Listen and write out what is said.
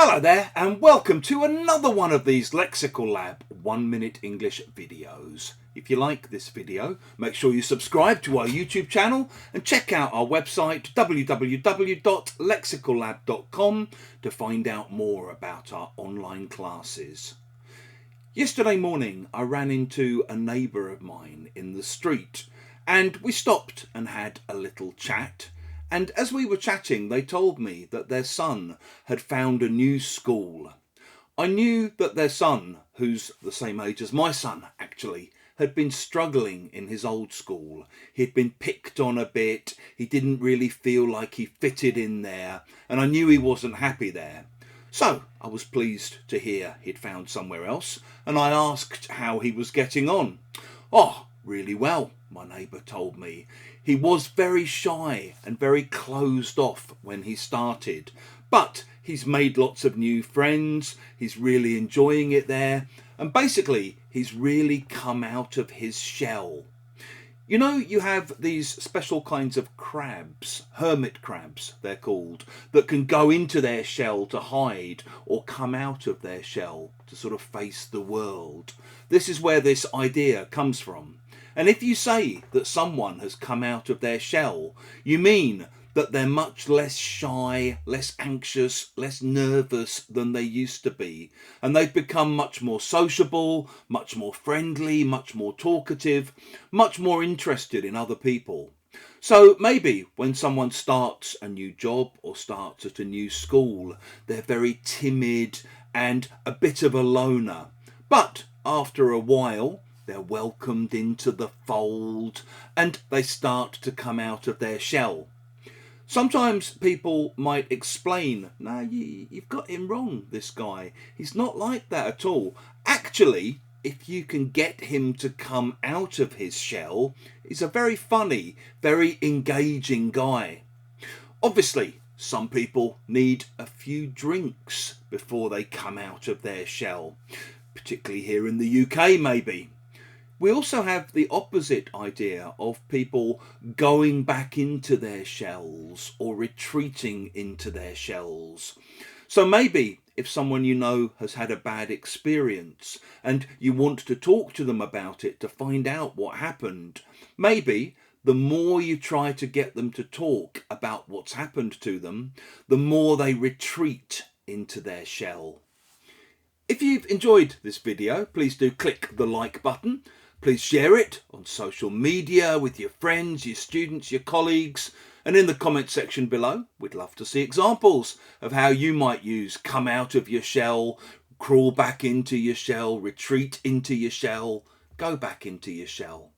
Hello there and welcome to another one of these Lexical Lab 1 minute English videos. If you like this video, make sure you subscribe to our YouTube channel and check out our website www.lexicallab.com to find out more about our online classes. Yesterday morning I ran into a neighbour of mine in the street and we stopped and had a little chat. And as we were chatting, they told me that their son had found a new school. I knew that their son, who's the same age as my son actually, had been struggling in his old school. He'd been picked on a bit, he didn't really feel like he fitted in there, and I knew he wasn't happy there. So I was pleased to hear he'd found somewhere else, and I asked how he was getting on. "Oh, really well," my neighbour told me. He was very shy and very closed off when he started, but he's made lots of new friends, he's really enjoying it there, and basically he's really come out of his shell. You know, you have these special kinds of crabs, hermit crabs they're called, that can go into their shell to hide or come out of their shell to sort of face the world. This is where this idea comes from. And if you say that someone has come out of their shell, you mean that they're much less shy, less anxious, less nervous than they used to be. And they've become much more sociable, much more friendly, much more talkative, much more interested in other people. So maybe when someone starts a new job or starts at a new school, they're very timid and a bit of a loner. But after a while, they're welcomed into the fold and they start to come out of their shell. Sometimes people might explain, "No, you've got him wrong, this guy. He's not like that at all." Actually, if you can get him to come out of his shell, he's a very funny, very engaging guy. Obviously, some people need a few drinks before they come out of their shell, particularly here in the UK maybe. We also have the opposite idea of people going back into their shells or retreating into their shells. So maybe if someone you know has had a bad experience and you want to talk to them about it to find out what happened, maybe the more you try to get them to talk about what's happened to them, the more they retreat into their shell. If you've enjoyed this video, please do click the like button. Please share it on social media with your friends, your students, your colleagues, and in the comment section below, we'd love to see examples of how you might use come out of your shell, crawl back into your shell, retreat into your shell, go back into your shell.